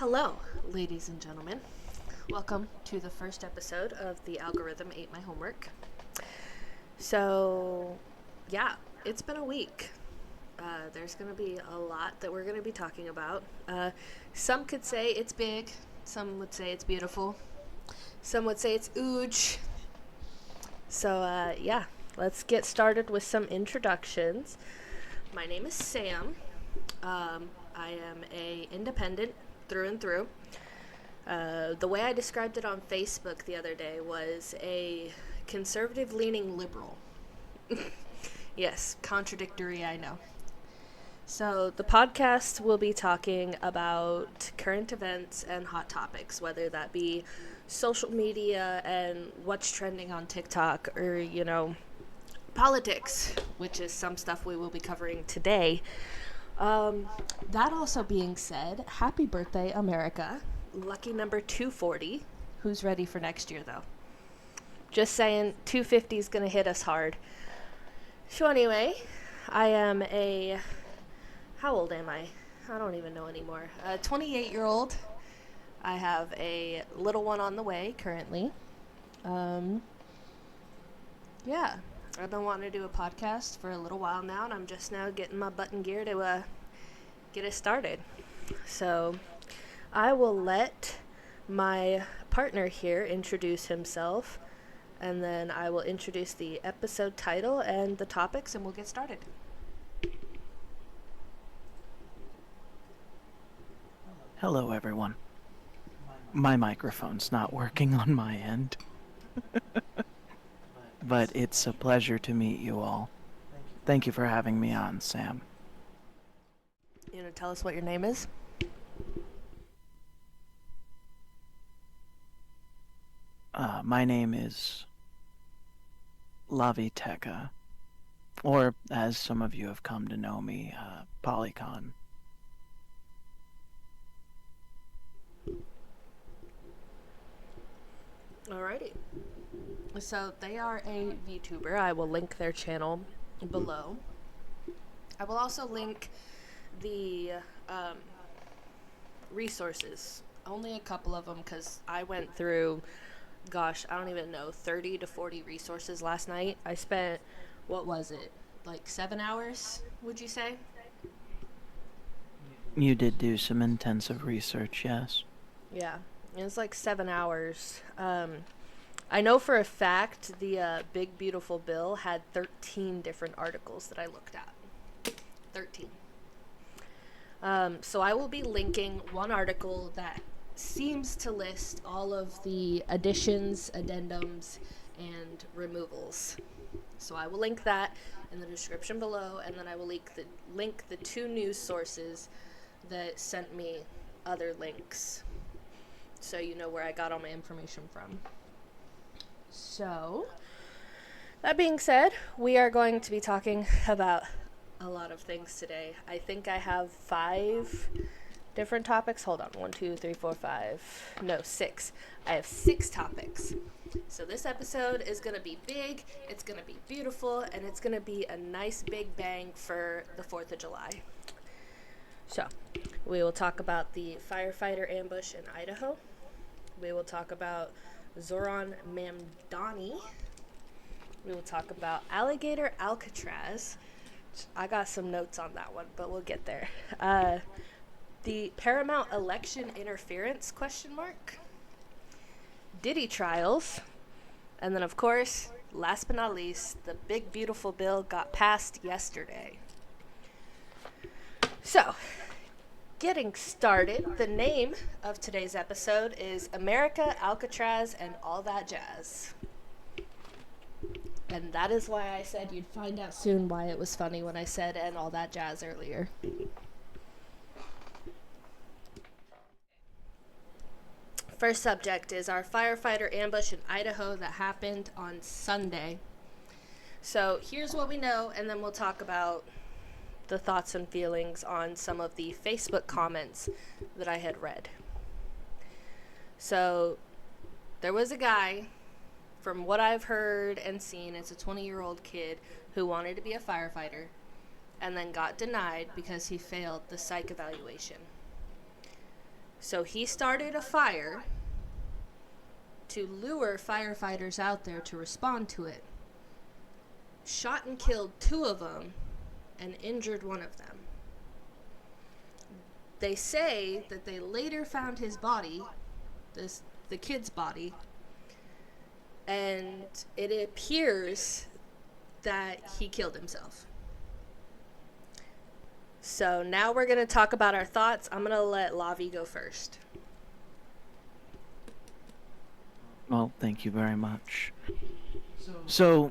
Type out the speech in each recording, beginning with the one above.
Hello, ladies and gentlemen. Welcome to the first episode of The Algorithm Ate My Homework. So, yeah, it's been a week. There's going to be a lot that we're going to be talking about. Some could say it's big. Some would say it's beautiful. Some would say it's ooge. So, yeah, let's get started with some introductions. My name is Sam. I am a independent through and through. The way I described it on Facebook the other day was a conservative-leaning liberal. Yes, contradictory, I know. So the podcast will be talking about current events and hot topics, whether that be social media and what's trending on TikTok or, politics, which is some stuff we will be covering today. That also being said, happy birthday, America. Lucky number 240. Who's ready for next year, though? Just saying, 250 is going to hit us hard. So anyway, I am how old am I? I don't even know anymore. A 28-year-old. I have a little one on the way currently. Yeah. I've been wanting to do a podcast for a little while now, and I'm just now getting my butt in gear to get it started. So I will let my partner here introduce himself, and then I will introduce the episode title and the topics, and we'll get started. Hello, everyone. My microphone's not working on my end. But it's a pleasure to meet you all. Thank you for having me on, Sam. You want to tell us what your name is? My name is Laviteca, or as some of you have come to know me, Polycon. Alrighty. So they are a VTuber. I will link their channel below. I will also link the resources. Only a couple of them because I went through, I don't even know, 30 to 40 resources last night. I spent, what was it, like 7 hours, would you say? You did do some intensive research, yes? Yeah, it was like 7 hours. I know for a fact the Big Beautiful Bill had 13 different articles that I looked at. 13. So I will be linking one article that seems to list all of the additions, addendums, and removals. So I will link that in the description below, and then I will link the two news sources that sent me other links, so you know where I got all my information from. So, that being said, we are going to be talking about a lot of things today. I think I have 5 different topics. Hold on. 1, 2, 3, 4, 5. No, 6. I have 6 topics. So this episode is going to be big, it's going to be beautiful, and it's going to be a nice big bang for the 4th of July. So, we will talk about the firefighter ambush in Idaho. We will talk about Zoran Mamdani. We will talk about alligator Alcatraz. I got some notes on that one, but we'll get there. The Paramount election interference ? Diddy trials. And then, of course, last but not least, the Big Beautiful Bill got passed yesterday. So, getting started, the name of today's episode is America, Alcatraz, and All That Jazz. And that is why I said you'd find out soon why it was funny when I said and all that jazz earlier. First subject is our firefighter ambush in Idaho that happened on Sunday. So here's what we know, and then we'll talk about the thoughts and feelings on some of the Facebook comments that I had read. So there was a guy, from what I've heard and seen, it's a 20-year-old kid who wanted to be a firefighter and then got denied because he failed the psych evaluation. So he started a fire to lure firefighters out there to respond to it. Shot and killed 2 of them and injured 1 of them. They say that they later found his body, the kid's body, and it appears that he killed himself. So now we're going to talk about our thoughts. I'm going to let Lavi go first. Well, thank you very much. So,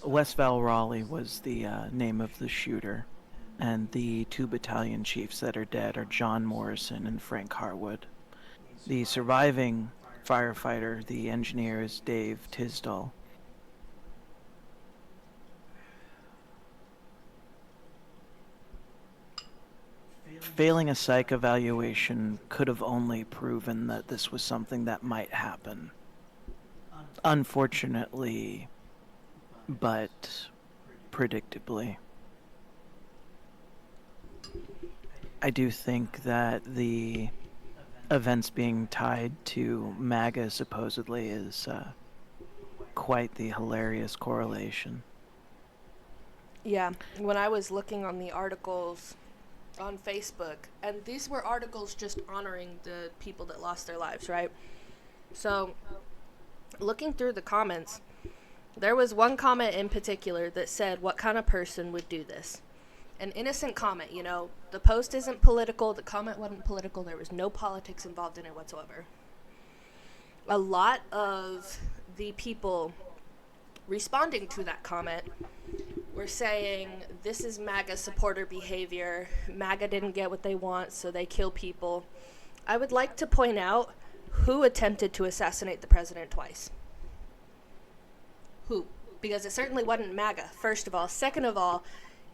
Westval Raleigh was the name of the shooter, and the 2 battalion chiefs that are dead are John Morrison and Frank Harwood. The surviving firefighter, the engineer, is Dave Tisdall. Failing a psych evaluation could have only proven that this was something that might happen. Unfortunately, but predictably. I do think that the events being tied to MAGA supposedly is quite the hilarious correlation. Yeah, when I was looking on the articles on Facebook, and these were articles just honoring the people that lost their lives, right? So, looking through the comments, there was one comment in particular that said, what kind of person would do this? An innocent comment, you know, the post isn't political, the comment wasn't political, there was no politics involved in it whatsoever. A lot of the people responding to that comment were saying, this is MAGA supporter behavior, MAGA didn't get what they want, so they kill people. I would like to point out who attempted to assassinate the president twice. Who? Because it certainly wasn't MAGA, first of all. Second of all,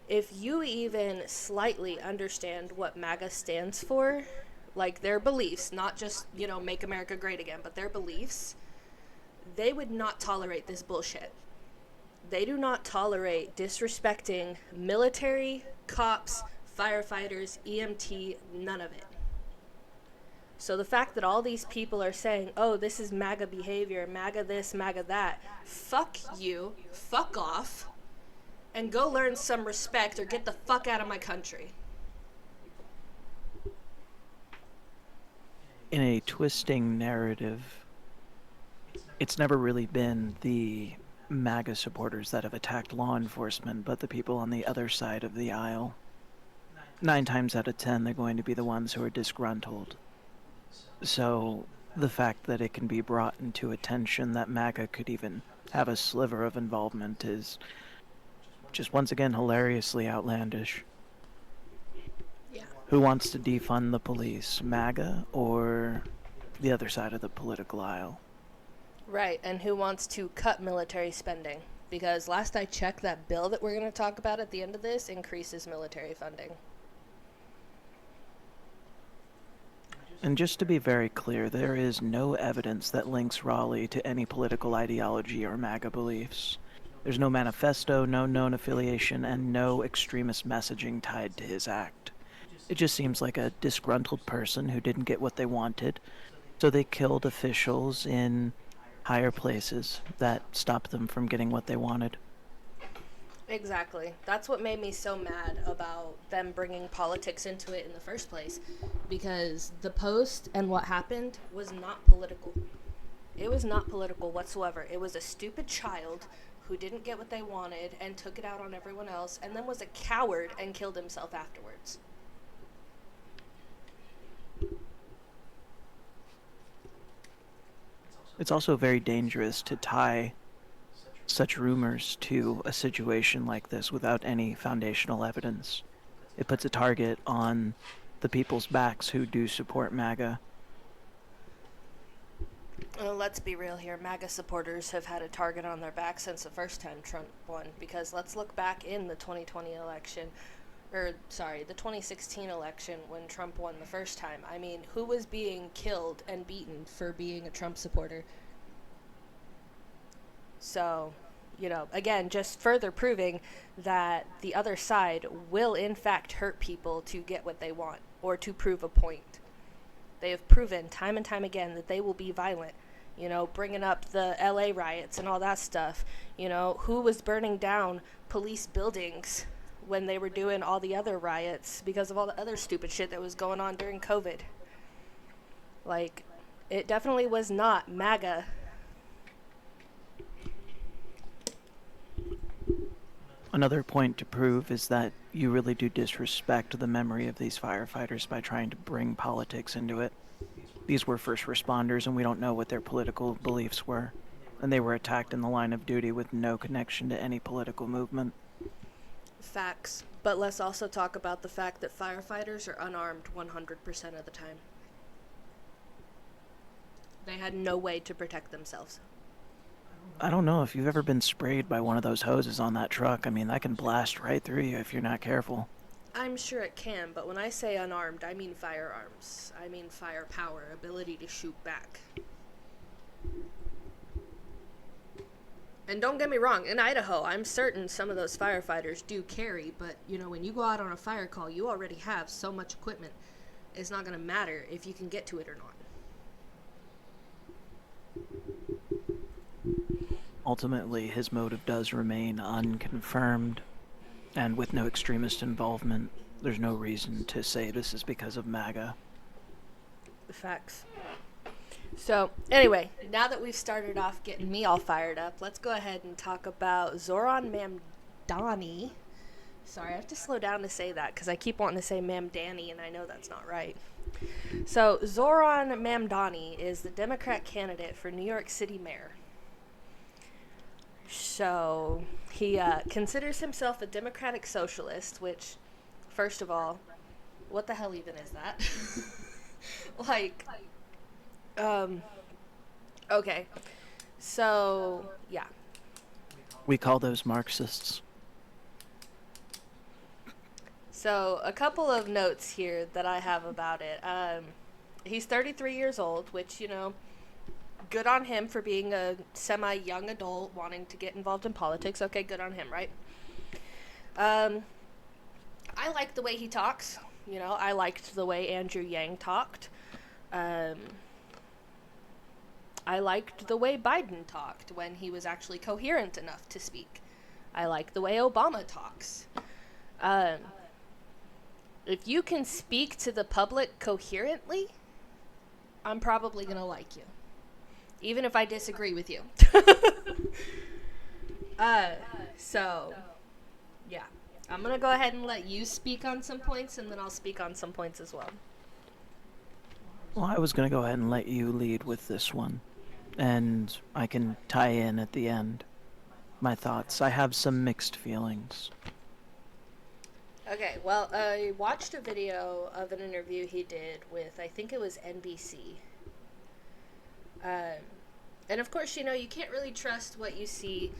if you even slightly understand what MAGA stands for, like their beliefs, not just, you know, make America great again, but their beliefs, they would not tolerate this bullshit. They do not tolerate disrespecting military, cops, firefighters, EMT, none of it. So the fact that all these people are saying, oh, this is MAGA behavior, MAGA this, MAGA that, fuck you, fuck off, and go learn some respect or get the fuck out of my country. In a twisting narrative, it's never really been the MAGA supporters that have attacked law enforcement, but the people on the other side of the aisle. 9 times out of 10, they're going to be the ones who are disgruntled. So, the fact that it can be brought into attention that MAGA could even have a sliver of involvement is just once again hilariously outlandish. Yeah. Who wants to defund the police, MAGA or the other side of the political aisle? Right, and who wants to cut military spending? Because last I checked, that bill that we're going to talk about at the end of this increases military funding. And just to be very clear, there is no evidence that links Raleigh to any political ideology or MAGA beliefs. There's no manifesto, no known affiliation, and no extremist messaging tied to his act. It just seems like a disgruntled person who didn't get what they wanted, so they killed officials in higher places that stopped them from getting what they wanted. Exactly. That's what made me so mad about them bringing politics into it in the first place. Because the post and what happened was not political. It was not political whatsoever. It was a stupid child who didn't get what they wanted and took it out on everyone else and then was a coward and killed himself afterwards. It's also very dangerous to tie such rumors to a situation like this without any foundational evidence. It puts a target on the people's backs who do support MAGA. Well, let's be real here. MAGA supporters have had a target on their back since the first time Trump won. Because let's look back in the 2020 election, the 2016 election when Trump won the first time. I mean, who was being killed and beaten for being a Trump supporter? So, you know, again, just further proving that the other side will in fact hurt people to get what they want or to prove a point. They have proven time and time again that they will be violent. You know, bringing up the LA riots and all that stuff. You know, who was burning down police buildings when they were doing all the other riots because of all the other stupid shit that was going on during COVID? Like, it definitely was not MAGA. Another point to prove is that you really do disrespect the memory of these firefighters by trying to bring politics into it. These were first responders, and we don't know what their political beliefs were. And they were attacked in the line of duty with no connection to any political movement. Facts. But let's also talk about the fact that firefighters are unarmed 100% of the time. They had no way to protect themselves. I don't know if you've ever been sprayed by one of those hoses on that truck. I mean, that can blast right through you if you're not careful. I'm sure it can, but when I say unarmed, I mean firearms. I mean firepower, ability to shoot back. And don't get me wrong, in Idaho, I'm certain some of those firefighters do carry, but, you know, when you go out on a fire call, you already have so much equipment. It's not going to matter if you can get to it or not. Ultimately, his motive does remain unconfirmed, and with no extremist involvement, there's no reason to say this is because of MAGA. Facts. So, anyway, now that we've started off getting me all fired up, let's go ahead and talk about Zoran Mamdani. Sorry, I have to slow down to say that because I keep wanting to say Mamdani, and I know that's not right. So, Zoran Mamdani is the Democrat candidate for New York City mayor. So, he considers himself a democratic socialist, which, first of all, what the hell even is that? Like, okay. So, yeah. We call those Marxists. So, a couple of notes here that I have about it. He's 33 years old, which, you know, good on him for being a semi-young adult wanting to get involved in politics. Okay, good on him, right? I like the way he talks. You know, I liked the way Andrew Yang talked. I liked the way Biden talked when he was actually coherent enough to speak. I like the way Obama talks. If you can speak to the public coherently, I'm probably going to like you. Even if I disagree with you. So, yeah. I'm going to go ahead and let you speak on some points, and then I'll speak on some points as well. Well, I was going to go ahead and let you lead with this one. And I can tie in at the end my thoughts. I have some mixed feelings. Okay, well, I watched a video of an interview he did with, I think it was NBC. And of course, you know, you can't really trust what you see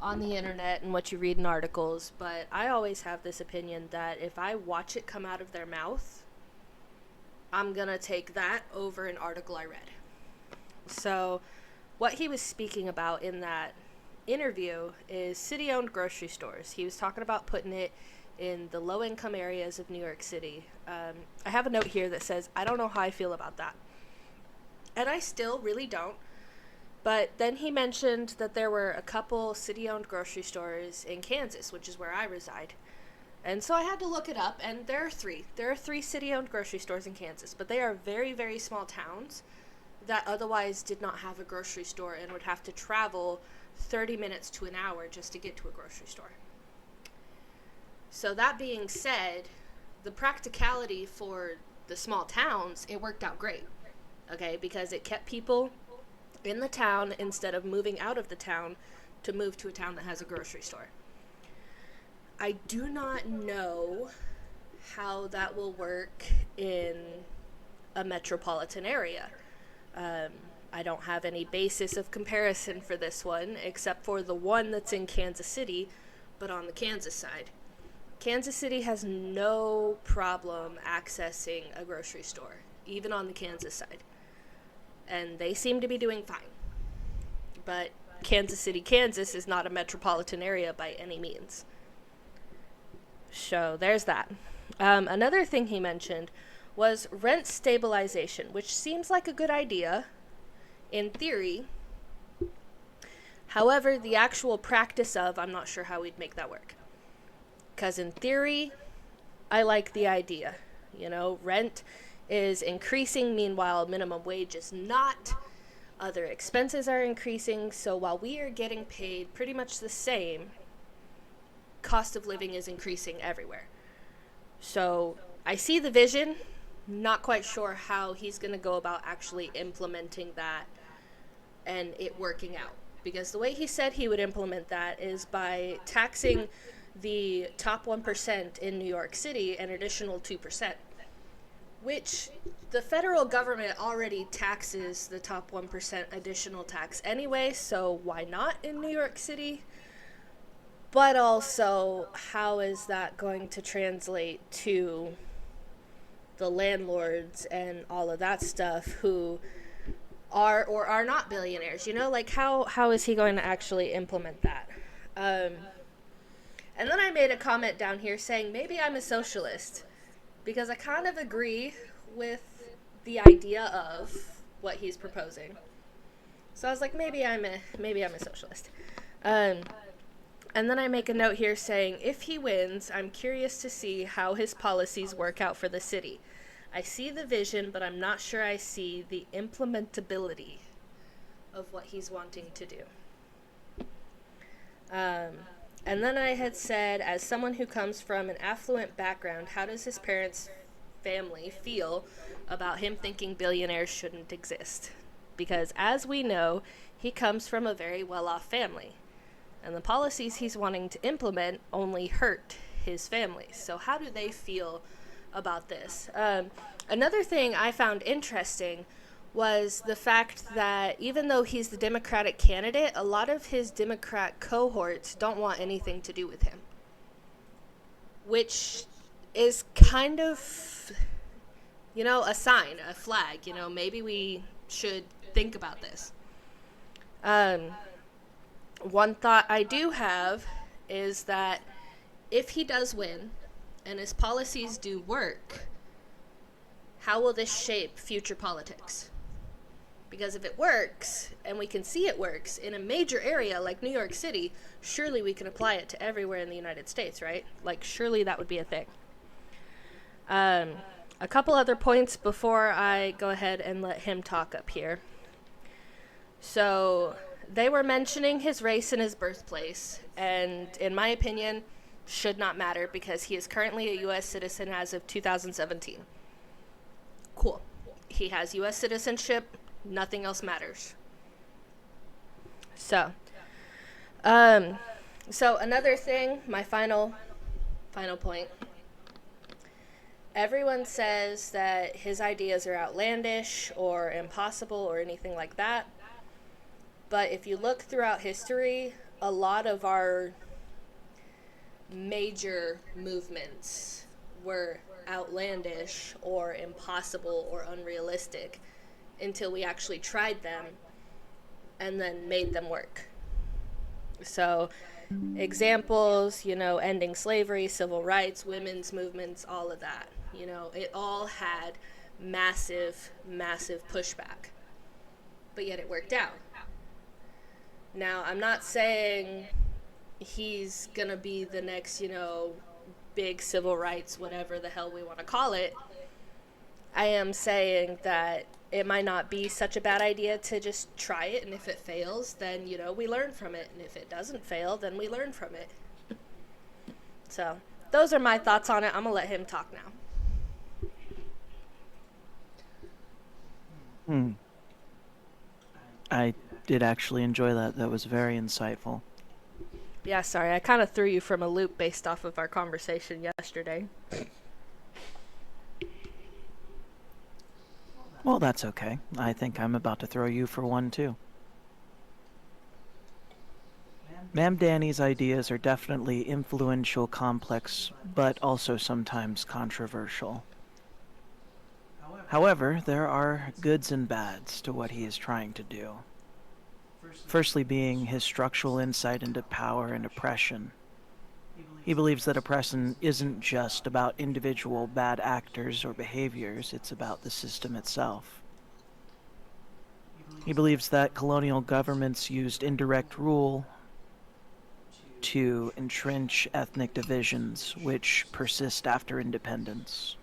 on the internet and what you read in articles, but I always have this opinion that if I watch it come out of their mouth, I'm gonna take that over an article I read. So, what he was speaking about in that interview is city-owned grocery stores. He was talking about putting it in the low-income areas of New York City. I have a note here that says, I don't know how I feel about that. And I still really don't. But then he mentioned that there were a couple city-owned grocery stores in Kansas, which is where I reside. And so I had to look it up, and there are three. There are 3 city-owned grocery stores in Kansas, but they are very, very small towns that otherwise did not have a grocery store and would have to travel 30 minutes to an hour just to get to a grocery store. So that being said, the practicality for the small towns, it worked out great, okay, because it kept people in the town instead of moving out of the town to move to a town that has a grocery store. I do not know how that will work in a metropolitan area. I don't have any basis of comparison for this one, except for the one that's in Kansas City, but on the Kansas side. Kansas City has no problem accessing a grocery store, even on the Kansas side. And they seem to be doing fine. But Kansas City, Kansas is not a metropolitan area by any means. So there's that. Another thing he mentioned was rent stabilization, which seems like a good idea in theory. However, the actual practice of, I'm not sure how we'd make that work. Because in theory, I like the idea. You know, rent is increasing, meanwhile, minimum wage is not. Other expenses are increasing, so while we are getting paid pretty much the same, cost of living is increasing everywhere. So I see the vision, not quite sure how he's going to go about actually implementing that and it working out. Because the way he said he would implement that is by taxing the top 1% in New York City an additional 2%, which the federal government already taxes the top 1% additional tax anyway, so why not in New York City? But also, how is that going to translate to the landlords and all of that stuff who are or are not billionaires? You know, like how is he going to actually implement that? And then I made a comment down here saying maybe I'm a socialist because I kind of agree with the idea of what he's proposing. So I was like, maybe I'm a socialist. And then I make a note here saying, if he wins, I'm curious to see how his policies work out for the city. I see the vision, but I'm not sure I see the implementability of what he's wanting to do. And then I had said, as someone who comes from an affluent background, how does his parents' family feel about him thinking billionaires shouldn't exist? Because as we know, he comes from a very well-off family. And the policies he's wanting to implement only hurt his family. So how do they feel about this? Another thing I found interesting was the fact that even though he's the Democratic candidate, a lot of his Democrat cohorts don't want anything to do with him. Which is kind of, you know, a sign, a flag. You know, maybe we should think about this. One thought I do have is that if he does win and his policies do work, how will this shape future politics? Because if it works, and we can see it works, in a major area like New York City, surely we can apply it to everywhere in the United States, right? Like, surely that would be a thing. A couple other points before I go ahead and let him talk up here. So they were mentioning his race and his birthplace, and in my opinion, should not matter because he is currently a U.S. citizen as of 2017. Cool. He has U.S. citizenship. Nothing else matters. So another thing, my final point. Everyone says that his ideas are outlandish or impossible or anything like that. But if you look throughout history, a lot of our major movements were outlandish or impossible or unrealistic until we actually tried them and then made them work. So, examples, you know, ending slavery, civil rights, women's movements, all of that. You know, it all had massive, massive pushback. But yet it worked out. Now, I'm not saying he's gonna be the next, you know, big civil rights, whatever the hell we want to call it. I am saying that it might not be such a bad idea to just try it, and if it fails, then, you know, we learn from it, and if it doesn't fail, then we learn from it. So, those are my thoughts on it. I'm gonna let him talk now. I did actually enjoy that. That was very insightful. Yeah, sorry, I kind of threw you from a loop based off of our conversation yesterday. Well, that's okay. I think I'm about to throw you for one, too. Ma'am Danny's ideas are definitely influential, complex, but also sometimes controversial. However, there are goods and bads to what he is trying to do. Firstly being his structural insight into power and oppression. He believes that oppression isn't just about individual bad actors or behaviors, it's about the system itself. He believes that colonial governments used indirect rule to entrench ethnic divisions which persist after independence.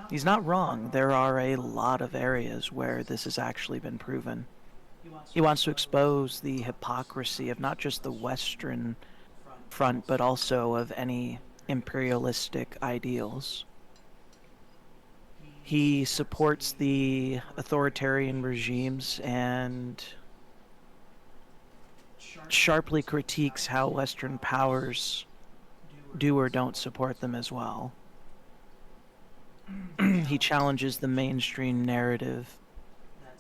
He's not wrong. There are a lot of areas where this has actually been proven. He wants to expose the hypocrisy of not just the Western front, but also of any imperialistic ideals. He supports the authoritarian regimes and sharply critiques how Western powers do or don't support them as well. He challenges the mainstream narrative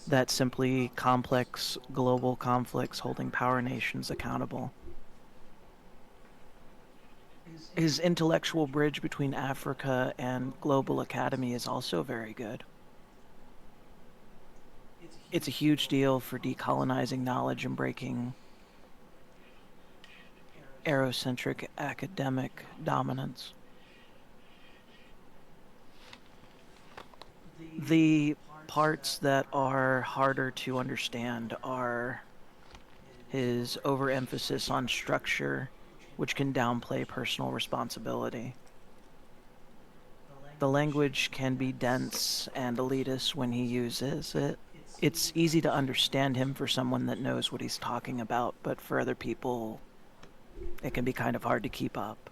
that simply complex global conflicts holding power nations accountable. His intellectual bridge between Africa and global academy is also very good. It's a huge deal for decolonizing knowledge and breaking Eurocentric academic dominance. The parts that are harder to understand are his overemphasis on structure, which can downplay personal responsibility. The language can be dense and elitist when he uses it. It's easy to understand him for someone that knows what he's talking about, but for other people, it can be kind of hard to keep up.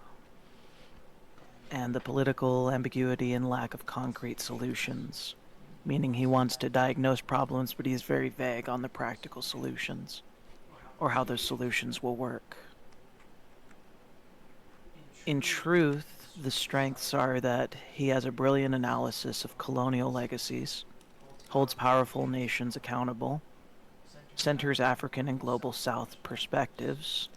And the political ambiguity and lack of concrete solutions, meaning he wants to diagnose problems, but he's very vague on the practical solutions, or how those solutions will work. In truth, the strengths are that he has a brilliant analysis of colonial legacies, holds powerful nations accountable, centers African and global South perspectives,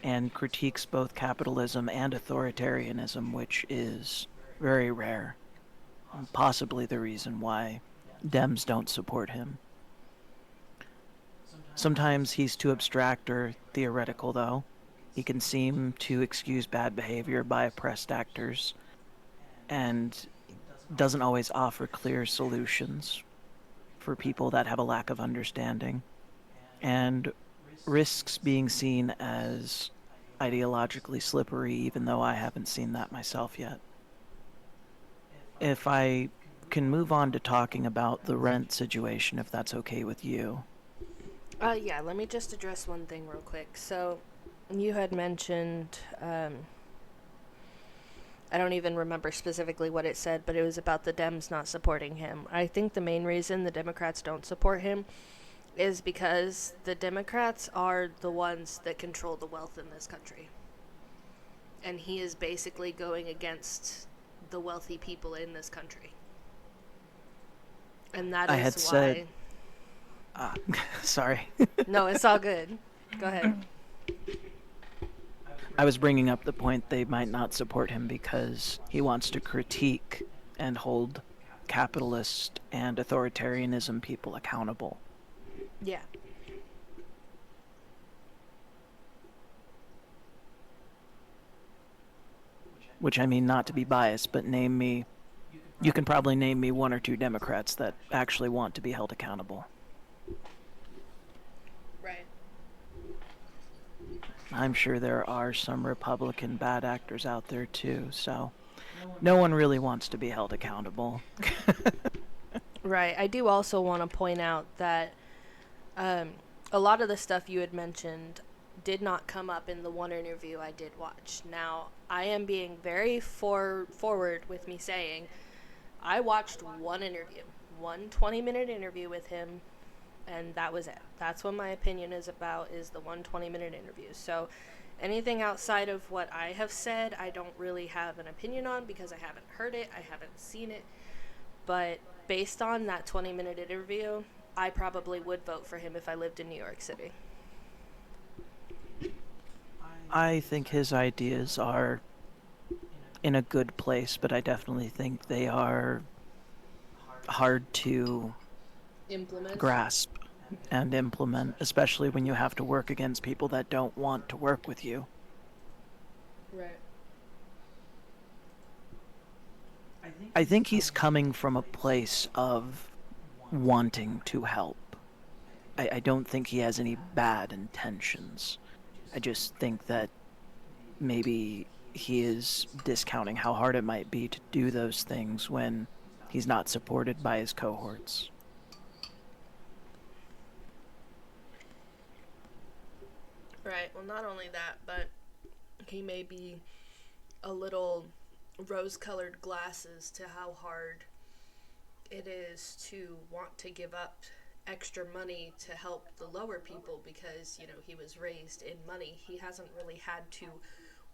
and critiques both capitalism and authoritarianism, which is very rare, and possibly the reason why Dems don't support him. Sometimes he's too abstract or theoretical, though. He can seem to excuse bad behavior by oppressed actors and doesn't always offer clear solutions for people that have a lack of understanding, and risks being seen as ideologically slippery, even though I haven't seen that myself yet. If I can move on to talking about the rent situation, if that's okay with you. Yeah, let me just address one thing real quick. So, you had mentioned, I don't even remember specifically what it said, but it was about the Dems not supporting him. I think the main reason the Democrats don't support him is because the Democrats are the ones that control the wealth in this country. And he is basically going against the wealthy people in this country. And that I is had why... said... sorry. No, it's all good. Go ahead. I was bringing up the point they might not support him because he wants to critique and hold capitalist and authoritarianism people accountable. Yeah. Which, I mean, not to be biased, but you can probably name me one or two Democrats that actually want to be held accountable. Right. I'm sure there are some Republican bad actors out there too, so no one really wants to be held accountable. Right. I do also want to point out that a lot of the stuff you had mentioned did not come up in the one interview I did watch. Now, I am being very forward with me saying I watched one interview, one 20-minute interview with him, and that was it. That's what my opinion is about, is the 1 20-minute interview. So anything outside of what I have said, I don't really have an opinion on because I haven't heard it, I haven't seen it. But based on that 20-minute interview, I probably would vote for him if I lived in New York City. I think his ideas are in a good place, but I definitely think they are hard to grasp and implement, especially when you have to work against people that don't want to work with you. Right. I think he's coming from a place of wanting to help. I don't think he has any bad intentions. I just think that maybe he is discounting how hard it might be to do those things when he's not supported by his cohorts. Right. Well, not only that, but he may be a little rose-colored glasses to how hard it is to want to give up extra money to help the lower people because, he was raised in money. He hasn't really had to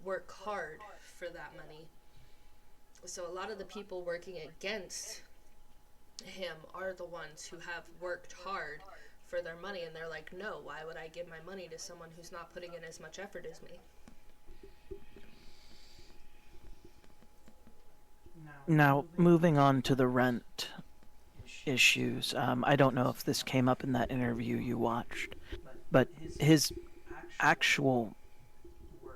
work hard for that money. So a lot of the people working against him are the ones who have worked hard for their money, and they're like, no, why would I give my money to someone who's not putting in as much effort as me? Now, moving on to the rent issues, I don't know if this came up in that interview you watched, but his actual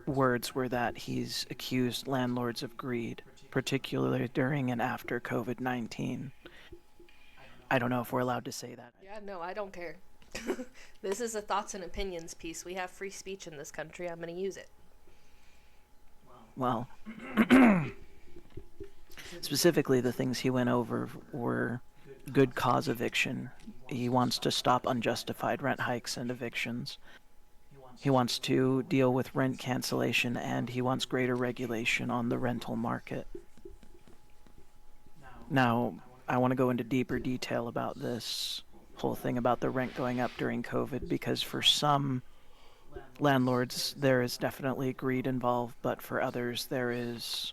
words were that he's accused landlords of greed, particularly during and after COVID-19. I don't know if we're allowed to say that. Yeah, no, I don't care. This is a thoughts and opinions piece. We have free speech in this country. I'm going to use it. Well, specifically the things he went over were good cause eviction. He wants to stop unjustified rent hikes and evictions. He wants to deal with rent cancellation, and he wants greater regulation on the rental market. Now, I want to go into deeper detail about this whole thing about the rent going up during COVID, because for some landlords there is definitely greed involved, but for others there is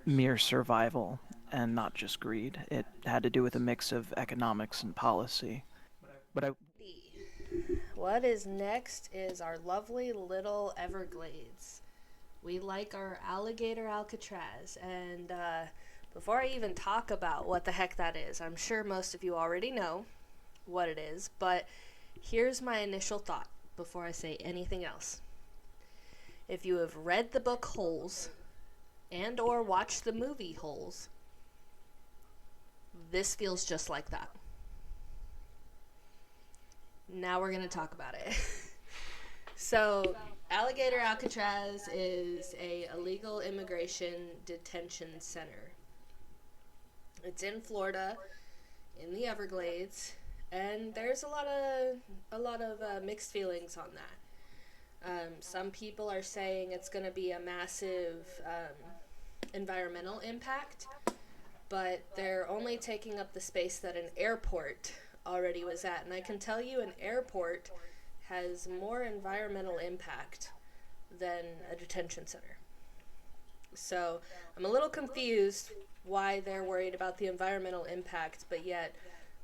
mere survival and not just greed. It had to do with a mix of economics and policy. But What is next is our lovely little Everglades. We like our alligator Alcatraz, and before I even talk about what the heck that is, I'm sure most of you already know what it is, but here's my initial thought before I say anything else. If you have read the book Holes and or watched the movie Holes, this feels just like that. Now we're going to talk about it. So, Alligator Alcatraz is a illegal immigration detention center. It's in Florida, in the Everglades, and there's a lot of mixed feelings on that. Some people are saying it's going to be a massive environmental impact, but they're only taking up the space that an airport already was at. And I can tell you an airport has more environmental impact than a detention center. So I'm a little confused why they're worried about the environmental impact, but yet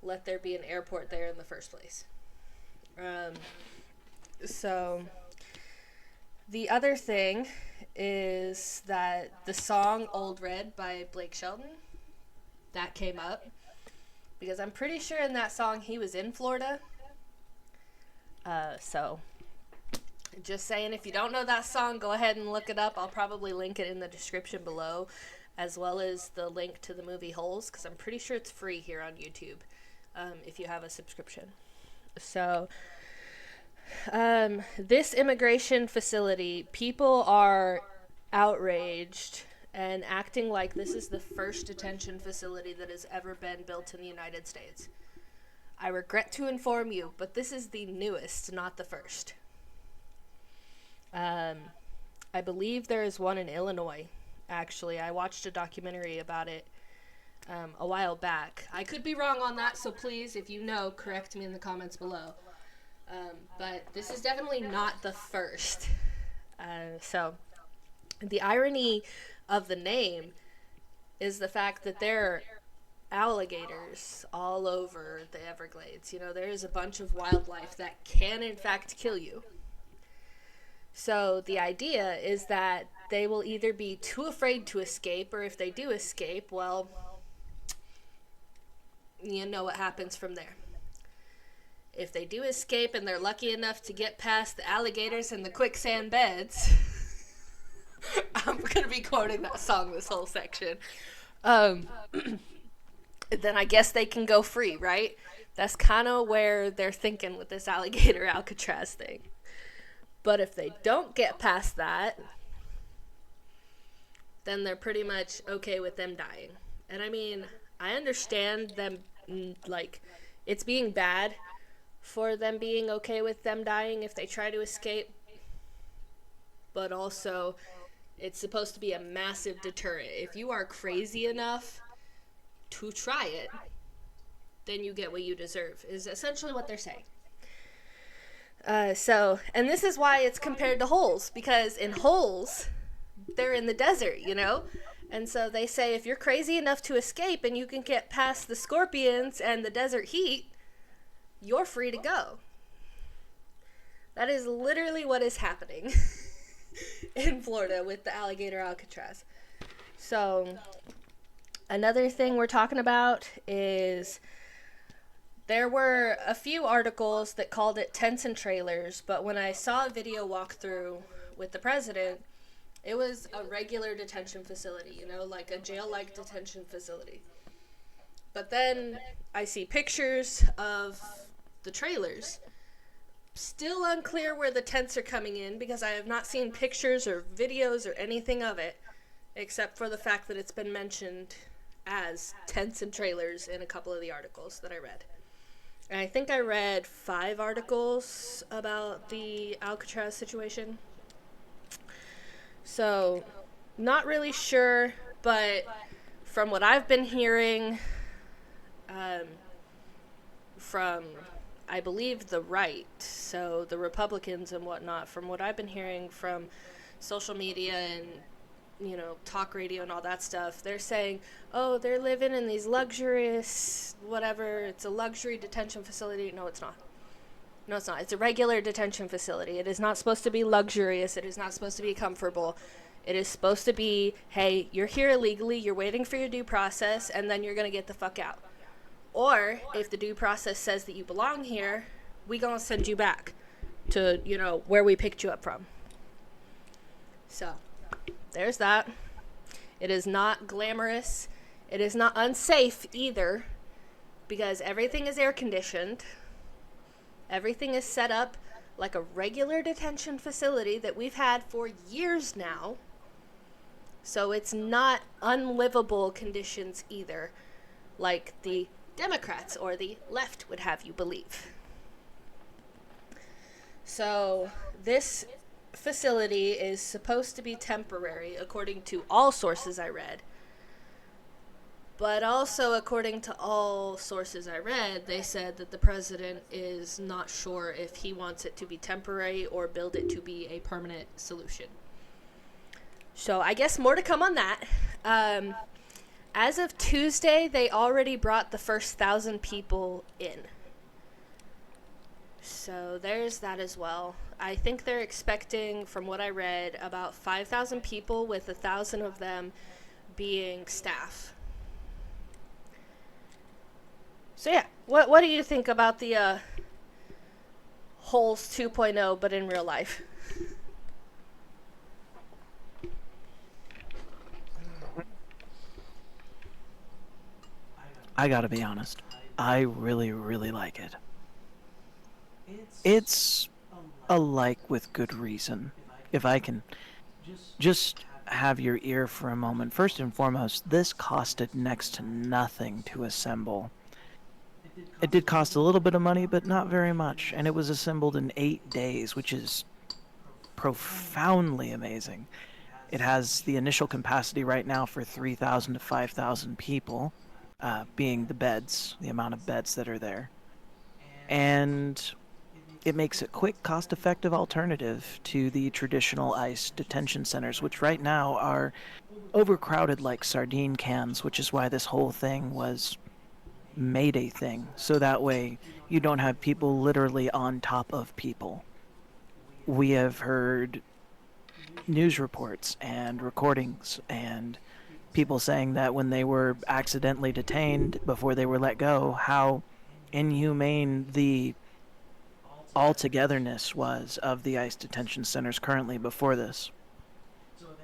let there be an airport there in the first place. So the other thing is that the song Old Red by Blake Shelton, that came up because I'm pretty sure in that song he was in Florida. So just saying, if you don't know that song, go ahead and look it up. I'll probably link it in the description below, as well as the link to the movie Holes, because I'm pretty sure it's free here on YouTube if you have a subscription. So this immigration facility, people are outraged and acting like this is the first detention facility that has ever been built in the United States. I regret to inform you, but this is the newest, not the first. I believe there is one in Illinois, actually. I watched a documentary about it a while back. I could be wrong on that, so please, if you know, correct me in the comments below. But this is definitely not the first. So the irony of the name is the fact that there are alligators all over the Everglades. You know, there is a bunch of wildlife that can in fact kill you. So the idea is that they will either be too afraid to escape, or if they do escape, well, you know what happens from there. If they do escape and they're lucky enough to get past the alligators and the quicksand beds, I'm going to be quoting that song this whole section. um, then I guess they can go free, right? That's kind of where they're thinking with this alligator Alcatraz thing. But if they don't get past that, then they're pretty much okay with them dying. And I mean, I understand them, like, it's being bad for them being okay with them dying if they try to escape, but also it's supposed to be a massive deterrent. If you are crazy enough to try it, then you get what you deserve, is essentially what they're saying. And this is why it's compared to holes, because in holes, they're in the desert, you know? And so they say if you're crazy enough to escape and you can get past the scorpions and the desert heat, you're free to go. That is literally what is happening in Florida with the alligator Alcatraz. So, another thing we're talking about is there were a few articles that called it tents and trailers, but when I saw a video walkthrough with the president, it was a regular detention facility, you know, like a jail-like detention facility. But then I see pictures of the trailers. Still unclear where the tents are coming in because I have not seen pictures or videos or anything of it, except for the fact that it's been mentioned as tents and trailers in a couple of the articles that I read. And I think I read 5 articles about the Alcatraz situation. So, not really sure, but from what I've been hearing, from, I believe, the right, so the Republicans and whatnot, from what I've been hearing from social media and, you know, talk radio and all that stuff, they're saying, oh, they're living in these luxurious, whatever, it's a luxury detention facility. No, it's not. No, it's not. It's a regular detention facility. It is not supposed to be luxurious. It is not supposed to be comfortable. It is supposed to be, hey, you're here illegally, you're waiting for your due process, and then you're going to get the fuck out. Or, if the due process says that you belong here, we going to send you back to, you know, where we picked you up from. So, there's that. It is not glamorous. It is not unsafe either, because everything is air conditioned. Everything is set up like a regular detention facility that we've had for years now. So it's not unlivable conditions either, like the Democrats or the left would have you believe. So this facility is supposed to be temporary, according to all sources I read. But also, according to all sources I read, they said that the president is not sure if he wants it to be temporary or build it to be a permanent solution. So I guess more to come on that. As of Tuesday, they already brought the first 1,000 people in. So there's that as well. I think they're expecting, from what I read, about 5,000 people, with 1,000 of them being staff. So yeah, what do you think about the Holes 2.0 but in real life? I gotta be honest. I really, really like it. It's a like with good reason. If I can just have your ear for a moment. First and foremost, this costed next to nothing to assemble. It did cost a little bit of money, but not very much, and it was assembled in 8 days, which is profoundly amazing. It has the initial capacity right now for 3,000 to 5,000 people, being the beds, the amount of beds that are there. And it makes a quick, cost-effective alternative to the traditional ICE detention centers, which right now are overcrowded like sardine cans, which is why this whole thing was made a thing. So that way you don't have people literally on top of people. We have heard news reports and recordings and people saying that when they were accidentally detained before they were let go, how inhumane the all-togetherness was of the ICE detention centers currently before this.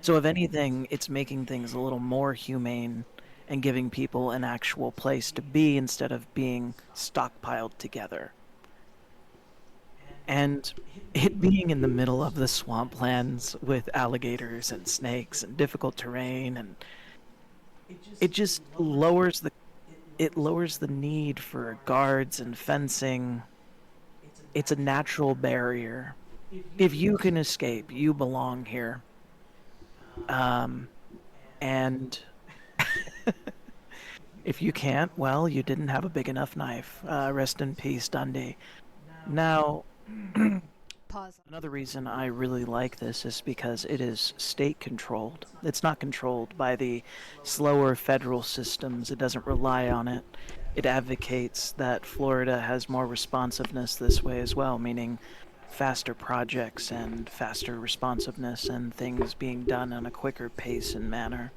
So if anything, it's making things a little more humane and giving people an actual place to be instead of being stockpiled together. And it being in the middle of the swamplands with alligators and snakes and difficult terrain, and it just lowers the need for guards and fencing. It's a natural barrier. If you can escape, you belong here. Um, and if you can't, well, you didn't have a big enough knife. Rest in peace, Dundee. Now, Pause. another reason I really like this is because it is state controlled. It's not controlled by the slower federal systems. It doesn't rely on it. It advocates that Florida has more responsiveness this way as well, meaning faster projects and faster responsiveness and things being done on a quicker pace and manner.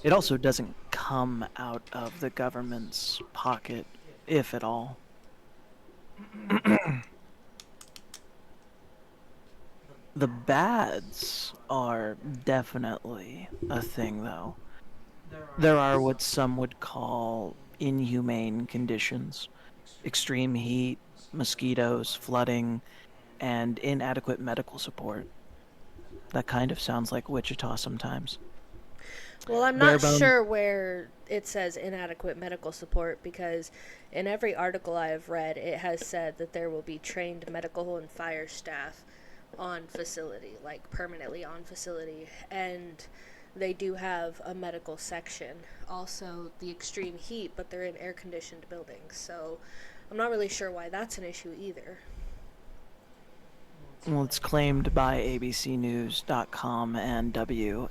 It also doesn't come out of the government's pocket, if at all. The bads are definitely a thing, though. There are what some would call inhumane conditions: extreme heat, mosquitoes, flooding, and inadequate medical support. That kind of sounds like Wichita sometimes. Well, I'm not Barebone. sure where it says inadequate medical support because in every article I have read, it has said that there will be trained medical and fire staff on facility, like permanently on facility, and they do have a medical section. Also, the extreme heat, but they're in air conditioned buildings, so I'm not really sure why that's an issue either. Well, it's claimed by abcnews.com and WSFA.com.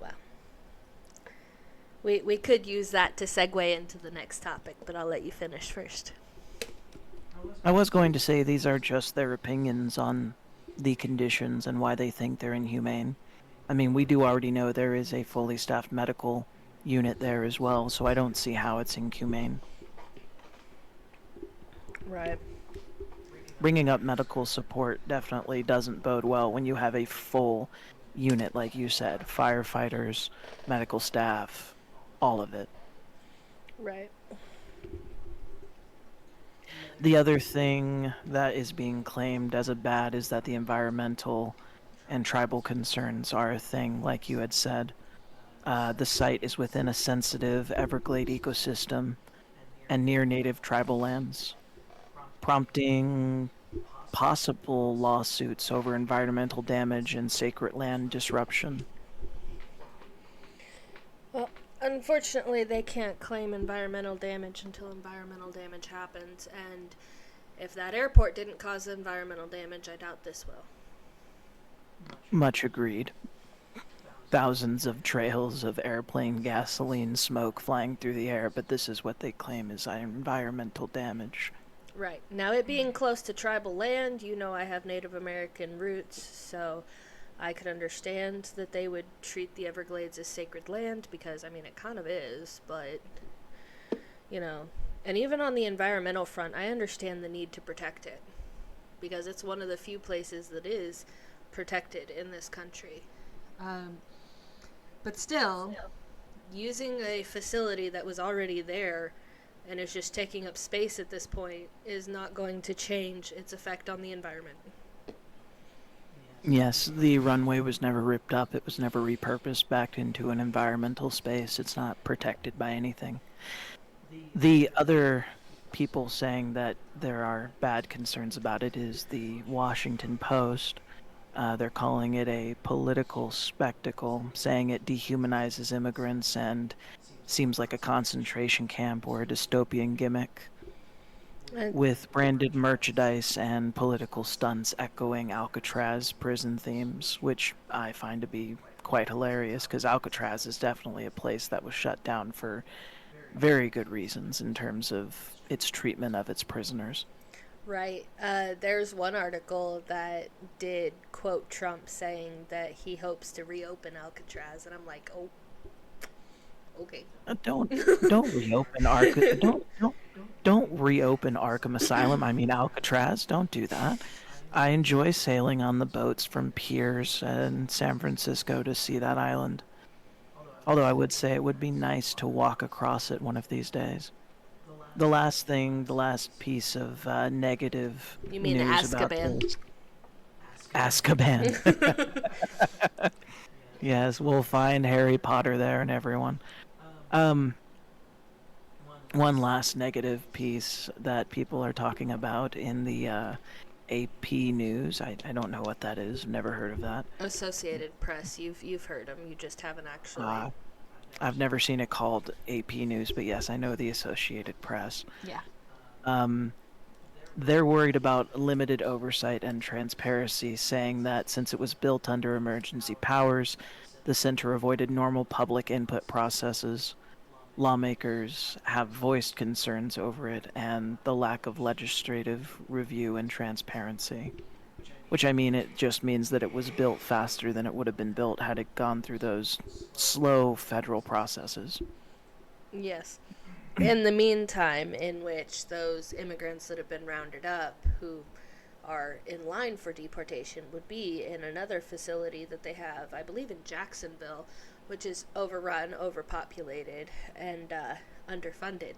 Well, we could use that to segue into the next topic, but I'll let you finish first. I was going to say these are just their opinions on the conditions and why they think they're inhumane. I mean, we do already know there is a fully staffed medical unit there as well, so I don't see how it's inhumane. Right. Bringing up medical support definitely doesn't bode well when you have a full unit, like you said: firefighters, medical staff, all of it. Right. The other thing that is being claimed as a bad is that the environmental and tribal concerns are a thing, like you had said. The site is within a sensitive Everglade ecosystem and near native tribal lands, prompting possible lawsuits over environmental damage and sacred land disruption. Well, unfortunately, they can't claim environmental damage until environmental damage happens, and if that airport didn't cause environmental damage, I doubt this will. Much agreed. Thousands of trails of airplane gasoline smoke flying through the air, but this is what they claim is environmental damage. Right. Now, it being close to tribal land, you know I have Native American roots, so I could understand that they would treat the Everglades as sacred land because, I mean, it kind of is, but, you know. And even on the environmental front, I understand the need to protect it because it's one of the few places that is protected in this country. Um, but still, using a facility that was already there and is just taking up space at this point is not going to change its effect on the environment. Yes, the runway was never ripped up. It was never repurposed back into an environmental space. It's not protected by anything. The other people saying that there are bad concerns about it is the Washington Post. They're calling it a political spectacle, saying it dehumanizes immigrants and seems like a concentration camp or a dystopian gimmick, And with branded merchandise and political stunts echoing Alcatraz prison themes, which I find to be quite hilarious because Alcatraz is definitely a place that was shut down for very good reasons in terms of its treatment of its prisoners. right, there's one article that did quote Trump saying that he hopes to reopen Alcatraz, and I'm like, oh, okay. Don't reopen don't reopen Arkham Asylum. I mean Alcatraz. Don't do that. I enjoy sailing on the boats from piers in San Francisco to see that island. Although I would say it would be nice to walk across it one of these days. The last piece of negative You mean news about Azkaban? this. Azkaban. Yes, we'll find Harry Potter there and everyone. Um, One last negative piece that people are talking about in the AP news. I don't know what that is. Never heard of that. Associated Press. You've heard them. You just haven't actually. Uh, I've never seen it called AP news, but yes, I know the Associated Press. Yeah. Um, they're worried about limited oversight and transparency, saying that since it was built under emergency powers, the center avoided normal public input processes. Lawmakers have voiced concerns over it and the lack of legislative review and transparency. Which I mean, it just means that it was built faster than it would have been built had it gone through those slow federal processes. Yes. In the meantime, in which those immigrants that have been rounded up, who are in line for deportation, would be in another facility that they have, I believe in Jacksonville, which is overrun, overpopulated, and underfunded.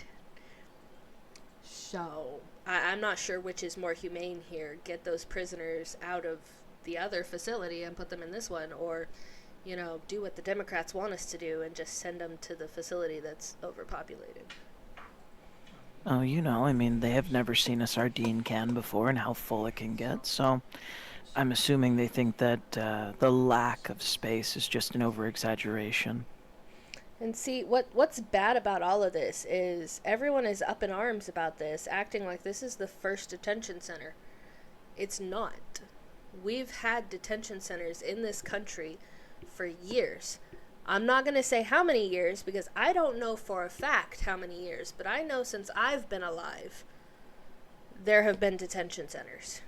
So I'm not sure which is more humane here: get those prisoners out of the other facility and put them in this one, or do what the Democrats want us to do and just send them to the facility that's overpopulated. Oh, I mean, they have never seen a sardine can before and how full it can get, so I'm assuming they think that the lack of space is just an over-exaggeration. And see, what's bad about all of this is everyone is up in arms about this, acting like this is the first detention center. It's not. We've had detention centers in this country for years. I'm not going to say how many years because I don't know for a fact how many years, but I know since I've been alive, there have been detention centers.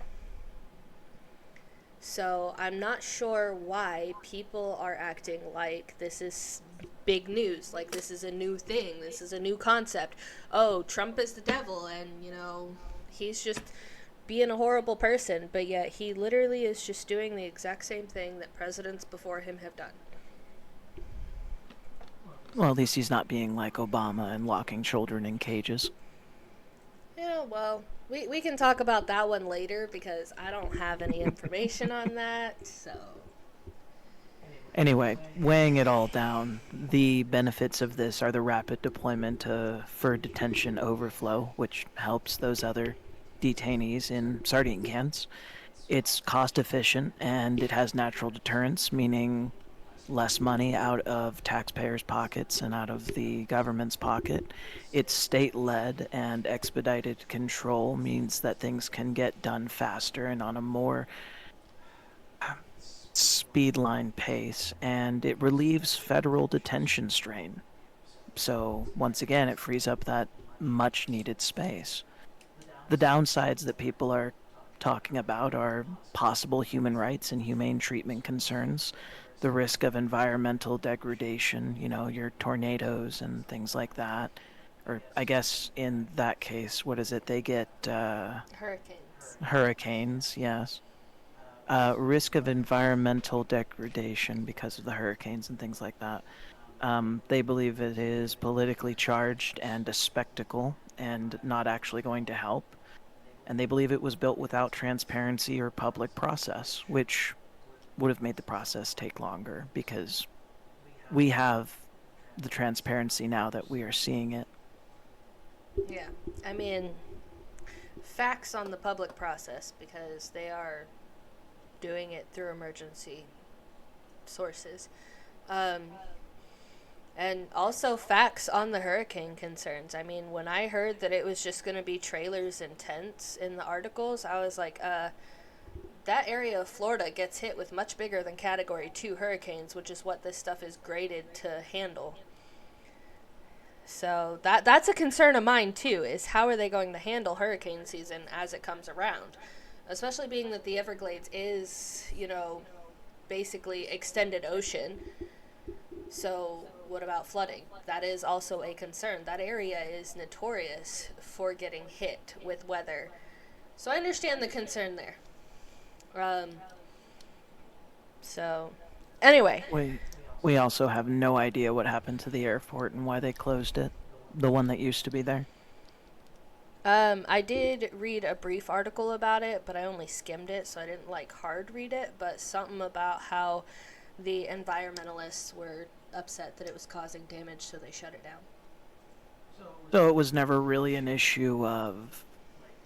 So I'm not sure why people are acting like this is big news, like this is a new thing, this is a new concept. Oh, Trump is the devil, and he's just being a horrible person, but yet he literally is just doing the exact same thing that presidents before him have done. Well, at least he's not being like Obama and locking children in cages. Yeah, well, we can talk about that one later because I don't have any information on that, so. Anyway, weighing it all down, the benefits of this are the rapid deployment for detention overflow, which helps those other detainees in sardine cans. It's cost efficient and it has natural deterrence, meaning less money out of taxpayers' pockets and out of the government's pocket. It's state-led and expedited control means that things can get done faster and on a more speed line pace, and it relieves federal detention strain. So, once again, it frees up that much needed space. The downsides that people are talking about are possible human rights and humane treatment concerns, the risk of environmental degradation, your tornadoes and things like that. Or, I guess in that case, what is it? They get Hurricanes. hurricanes, yes. Risk of environmental degradation because of the hurricanes and things like that. They believe it is politically charged and a spectacle and not actually going to help. And they believe it was built without transparency or public process, which would have made the process take longer because we have the transparency now that we are seeing it. Yeah, I mean, facts on the public process because they are doing it through emergency sources. Um, and also facts on the hurricane concerns. I mean, when I heard that it was just going to be trailers and tents in the articles, I was like, that area of Florida gets hit with much bigger than Category 2 hurricanes, which is what this stuff is graded to handle. So that's a concern of mine, too, is how are they going to handle hurricane season as it comes around? Especially being that the Everglades is, basically extended ocean. So what about flooding? That is also a concern. That area is notorious for getting hit with weather. So I understand the concern there. Um, so, anyway, We also have no idea what happened to the airport and why they closed it. The one that used to be there. I did read a brief article about it, but I only skimmed it, so I didn't like hard read it. But something about how the environmentalists were upset that it was causing damage, so they shut it down. So it was never really an issue of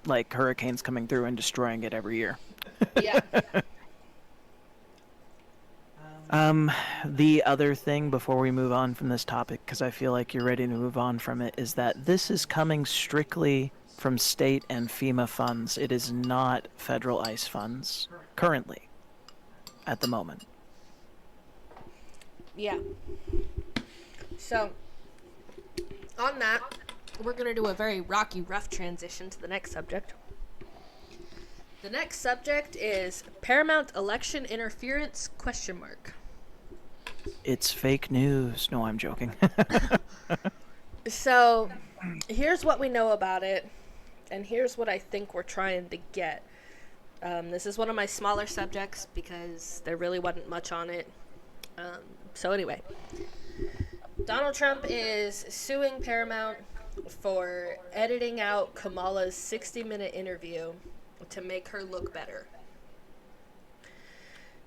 like hurricanes coming through and destroying it every year. Yeah. The other thing before we move on from this topic, because I feel like you're ready to move on from it, is that this is coming strictly from state and FEMA funds. It is not federal ICE funds currently, at the moment. Yeah. So, on that, we're going to do a very rocky, rough transition to the next subject. The next subject is Paramount election interference ? It's fake news. No, I'm joking. So, here's what we know about it, and here's what I think we're trying to get. This is one of my smaller subjects because there really wasn't much on it. So anyway, Donald Trump is suing Paramount for editing out Kamala's 60-minute interview to make her look better.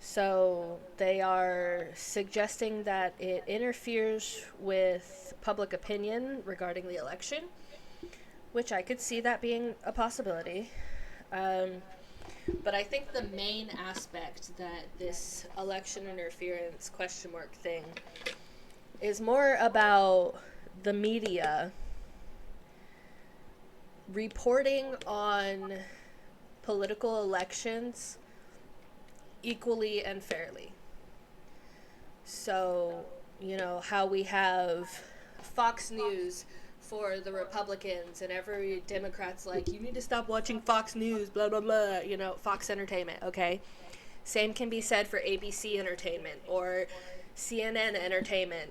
So they are suggesting that it interferes with public opinion regarding the election, which I could see that being a possibility. But I think the main aspect that this election interference ? Thing is more about the media reporting on political elections equally and fairly. So, how we have Fox News for the Republicans and every Democrat's like, you need to stop watching Fox News, blah, blah, blah, Fox Entertainment, okay? Same can be said for ABC Entertainment or CNN Entertainment.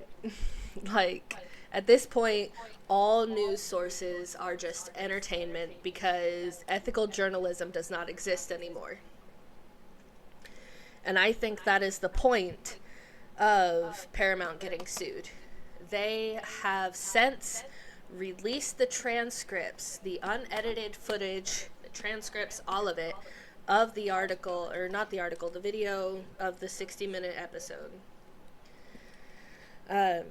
Like, at this point, all news sources are just entertainment because ethical journalism does not exist anymore. And I think that is the point of Paramount getting sued. They have since released the transcripts, the unedited footage, the transcripts, all of it, of the article, or not the article, the video of the 60-minute episode. And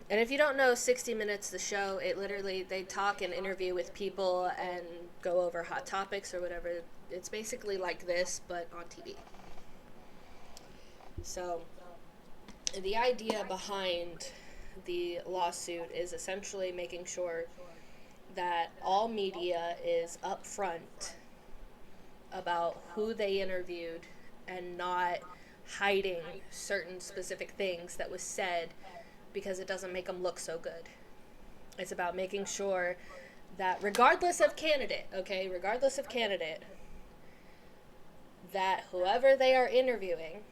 if you don't know 60 Minutes, the show, it literally, they talk and interview with people and go over hot topics or whatever. It's basically like this, but on TV. So, the idea behind the lawsuit is essentially making sure that all media is upfront about who they interviewed and not hiding certain specific things that was said because it doesn't make them look so good. It's about making sure that regardless of candidate, that whoever they are interviewing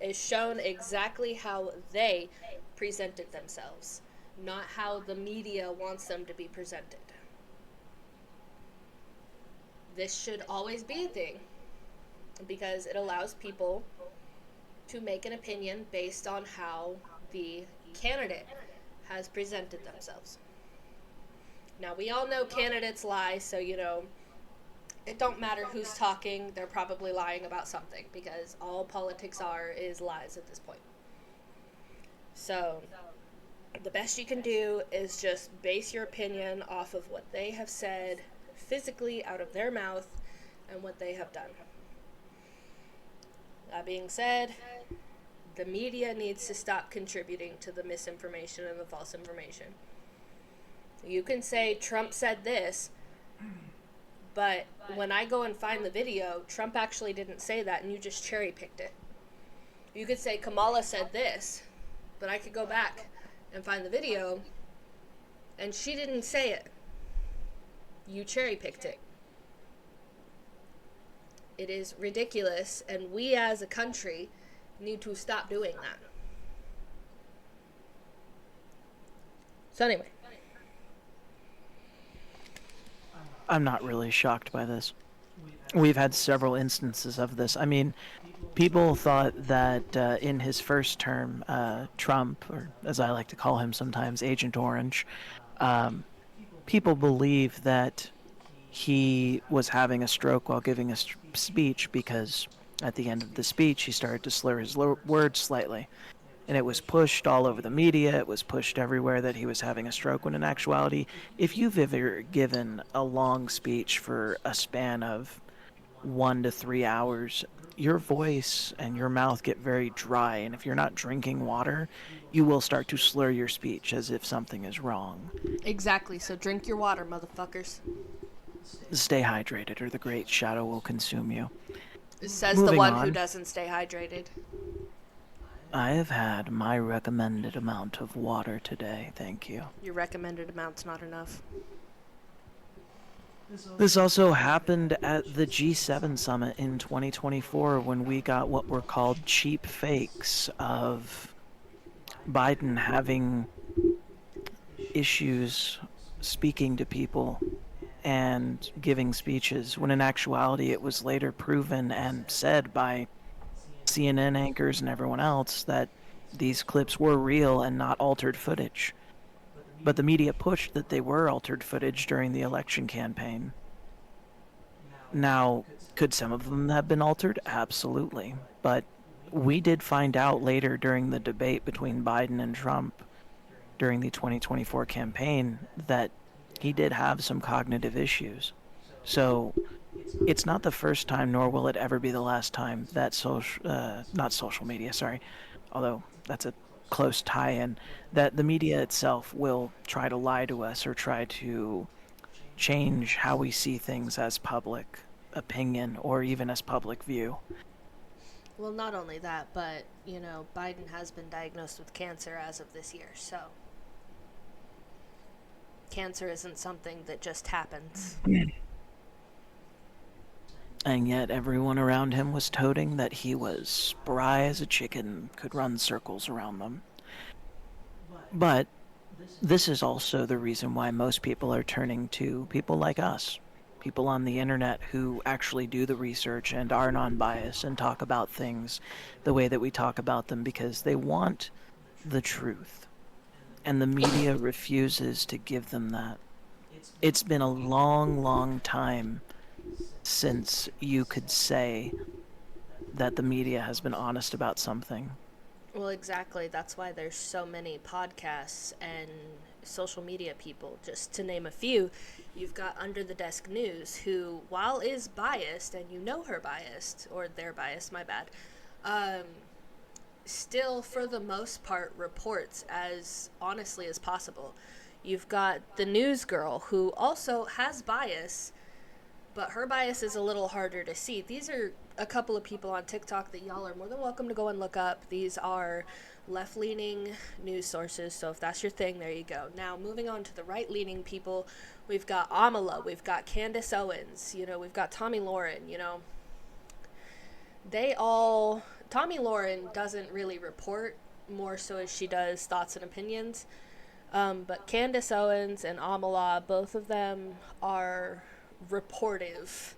is shown exactly how they presented themselves, not how the media wants them to be presented. This should always be a thing because it allows people to make an opinion based on how the candidate has presented themselves. Now, we all know candidates lie, so, it don't matter who's talking, they're probably lying about something because all politics is lies at this point. So, the best you can do is just base your opinion off of what they have said physically out of their mouth and what they have done. That being said, the media needs to stop contributing to the misinformation and the false information. You can say Trump said this, but when I go and find the video, Trump actually didn't say that and you just cherry picked it. You could say Kamala said this, but I could go back and find the video and she didn't say it. You cherry picked it. It is ridiculous, and we as a country need to stop doing that. So anyway. I'm not really shocked by this. We've had several instances of this. I mean, people thought that in his first term, Trump, or as I like to call him sometimes, Agent Orange, um, people believe that he was having a stroke while giving a speech because at the end of the speech he started to slur his words slightly. And it was pushed all over the media, it was pushed everywhere that he was having a stroke, when in actuality, if you've ever given a long speech for a span of 1 to 3 hours, your voice and your mouth get very dry, and if you're not drinking water, you will start to slur your speech as if something is wrong. Exactly, so drink your water, motherfuckers. Stay hydrated, or the great shadow will consume you. Says the Moving one who on, doesn't stay hydrated. I have had my recommended amount of water today, thank you. Your recommended amount's not enough. This also happened at the G7 summit in 2024 when we got what were called cheap fakes of Biden having issues speaking to people and giving speeches, when in actuality it was later proven and said by CNN anchors and everyone else that these clips were real and not altered footage. But the media pushed that they were altered footage during the election campaign. Now, could some of them have been altered? Absolutely. But we did find out later during the debate between Biden and Trump during the 2024 campaign that he did have some cognitive issues. So it's not the first time, nor will it ever be the last time that not social media, sorry, although that's a close tie-in, that the media itself will try to lie to us or try to change how we see things as public opinion or even as public view. Well, not only that, but, Biden has been diagnosed with cancer as of this year, so cancer isn't something that just happens. And yet everyone around him was toting that he was spry as a chicken, could run circles around them. But this is also the reason why most people are turning to people like us, people on the internet who actually do the research and are non-biased and talk about things the way that we talk about them, because they want the truth. And the media refuses to give them that. It's been a long, long time since you could say that the media has been honest about something. Well, exactly. That's why there's so many podcasts and social media people. Just to name a few, you've got Under the Desk News, who, while is biased, and you know her biased, or they're biased, my bad, still, for the most part, reports as honestly as possible. You've got the news girl, who also has bias, but her bias is a little harder to see. These are a couple of people on TikTok that y'all are more than welcome to go and look up. These are left-leaning news sources, so if that's your thing, there you go. Now, moving on to the right-leaning people, we've got Amala, we've got Candace Owens, we've got Tommy Lauren, They all... Tommy Lauren doesn't really report, more so as she does thoughts and opinions. But Candace Owens and Amala, both of them are reportive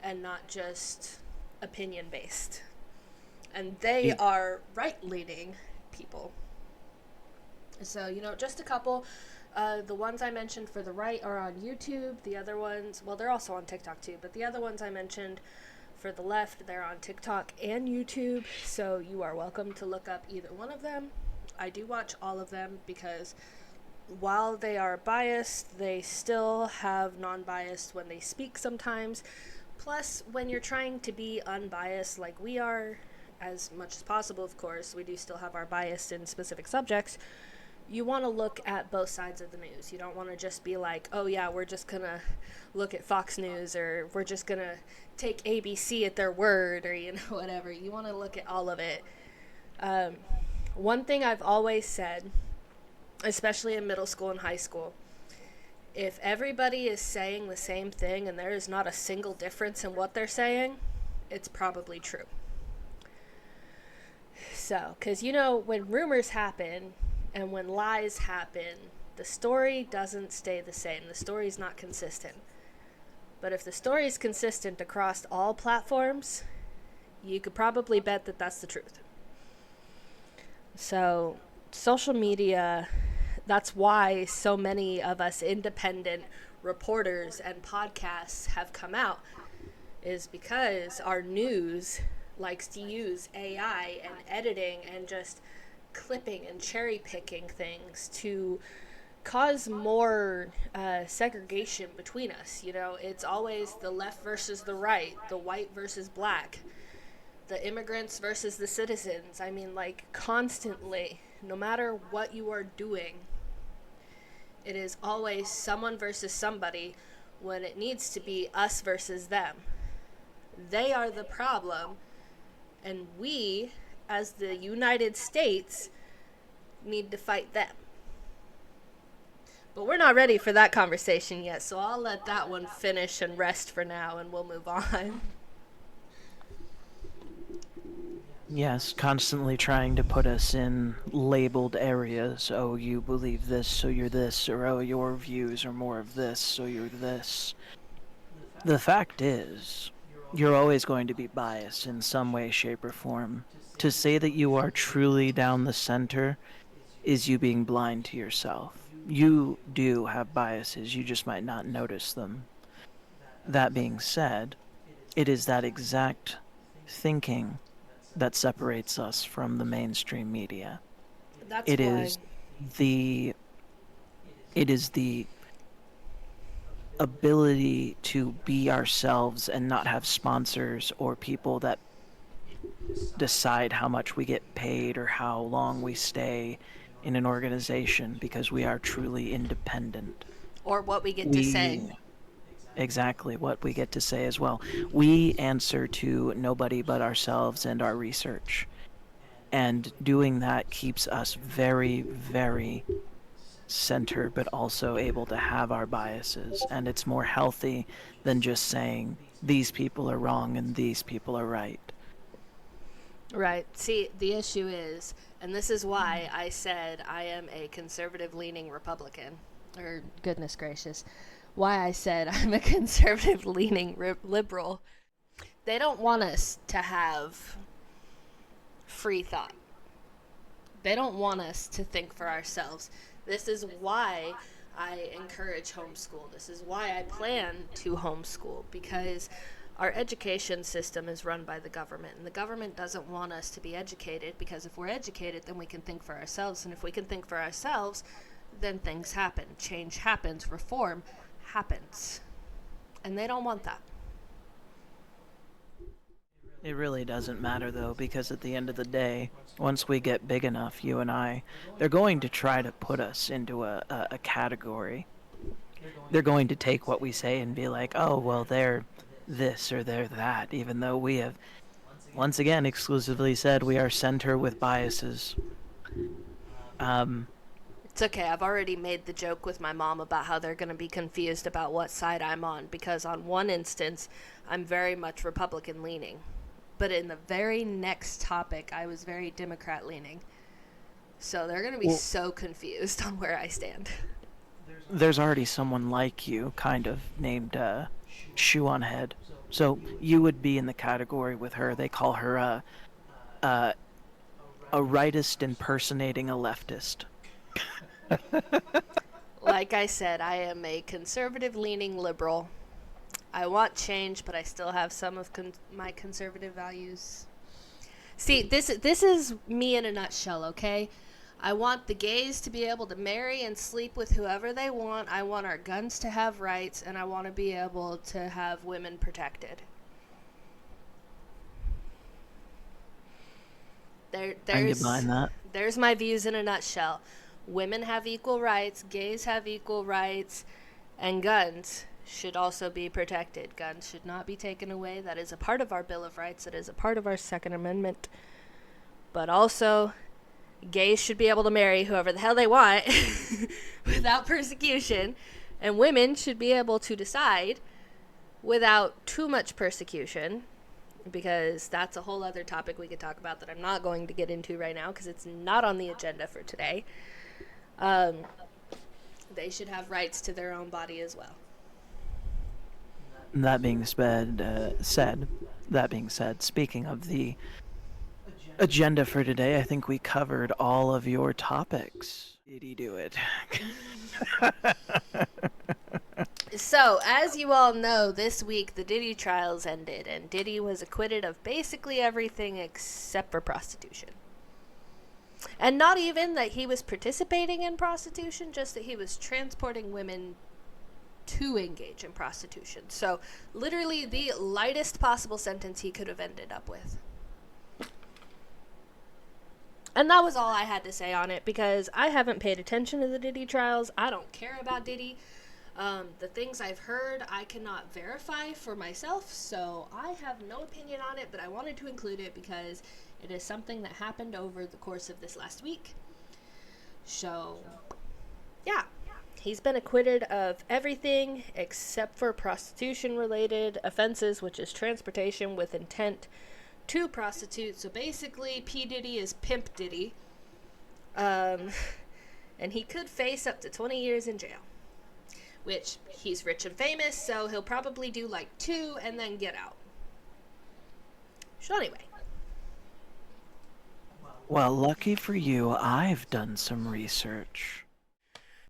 and not just opinion based, and they are right-leaning people. So just a couple. The ones I mentioned for the right are on YouTube. The other ones, well, they're also on TikTok too, but the other ones I mentioned for the left, they're on TikTok and YouTube, so you are welcome to look up either one of them. I do watch all of them because while they are biased, they still have non-biased when they speak sometimes. Plus, when you're trying to be unbiased like we are, as much as possible, of course, we do still have our bias in specific subjects, you want to look at both sides of the news. You don't want to just be like, oh yeah, we're just going to look at Fox News, or we're just going to take ABC at their word, or, whatever. You want to look at all of it. One thing I've always said, especially in middle school and high school, if everybody is saying the same thing and there is not a single difference in what they're saying, it's probably true. So, because when rumors happen and when lies happen, the story doesn't stay the same. The story's not consistent. But if the story is consistent across all platforms, you could probably bet that that's the truth. So, social media, that's why so many of us independent reporters and podcasts have come out, is because our news likes to use AI and editing and just clipping and cherry picking things to cause more segregation between us. You know, it's always the left versus the right, the white versus black, the immigrants versus the citizens. I mean, like, constantly, no matter what you are doing, it is always someone versus somebody when it needs to be us versus them. They are the problem, and we, as the United States, need to fight them. But we're not ready for that conversation yet, so I'll let that one finish and rest for now, and we'll move on. Yes, constantly trying to put us in labeled areas. Oh, you believe this, so you're this, or oh, your views are more of this, so you're this. The fact is, you're always going to be biased in some way, shape, or form. To say that you are truly down the center is you being blind to yourself. You do have biases, you just might not notice them. That being said, it is that exact thinking that separates us from the mainstream media. That's It why. is the it is the ability to be ourselves and not have sponsors or people that decide how much we get paid or how long we stay in an organization, because we are truly independent. Or what we get to say. We exactly what we get to say as well. We answer to nobody but ourselves and our research. And doing that keeps us very, very centered, but also able to have our biases. And it's more healthy than just saying these people are wrong and these people are right. Right. See, the issue is, and this is why I said I am a conservative leaning Republican, or goodness gracious, why I said I'm a conservative leaning liberal. They don't want us to have free thought. They don't want us to think for ourselves. This is why I encourage homeschool. This is why I plan to homeschool, because our education system is run by the government, and the government doesn't want us to be educated, because if we're educated, then we can think for ourselves, and if we can think for ourselves, then things happen, change happens, reform happens, and they don't want that. It really doesn't matter, though, because at the end of the day, once we get big enough, you and I, they're going to try to put us into a category. They're going to take what we say and be like, oh, well, they're this or they're that, even though we have, once again, exclusively said we are center with biases. It's okay, I've already made the joke with my mom about how they're going to be confused about what side I'm on, because on one instance, I'm very much Republican leaning. But in the very next topic, I was very Democrat leaning. So they're going to be so confused on where I stand. There's already someone like you, kind of, named Shoe on Head. So you would be in the category with her. They call her a rightist impersonating a leftist. Like I said, I am a conservative leaning liberal. I want change, but I still have some of my conservative values. See, this is me in a nutshell, okay? I want the gays to be able to marry and sleep with whoever they want. I want our guns to have rights, and I want to be able to have women protected. There's my views in a nutshell. Women have equal rights, gays have equal rights, and guns should also be protected. Guns should not be taken away. That is a part of our Bill of Rights. That is a part of our Second Amendment. But also, gays should be able to marry whoever the hell they want without persecution. And women should be able to decide without too much persecution, because that's a whole other topic we could talk about that I'm not going to get into right now because it's not on the agenda for today. They should have rights to their own body as well. That being that being said, speaking of the agenda for today, I think we covered all of your topics. Did he do it? So, as you all know, this week the Diddy trials ended, and Diddy was acquitted of basically everything except for prostitution. And not even that he was participating in prostitution, just that he was transporting women to engage in prostitution. So, literally the lightest possible sentence he could have ended up with. And that was all I had to say on it, because I haven't paid attention to the Diddy trials. I don't care about Diddy. The things I've heard, I cannot verify for myself, so I have no opinion on it, but I wanted to include it because it is something that happened over the course of this last week. So, yeah. He's been acquitted of everything except for prostitution-related offenses, which is transportation with intent to prostitute. So basically, P. Diddy is Pimp Diddy. And he could face up to 20 years in jail. Which, he's rich and famous, so he'll probably do like 2 and then get out. So anyway. Well, lucky for you, I've done some research.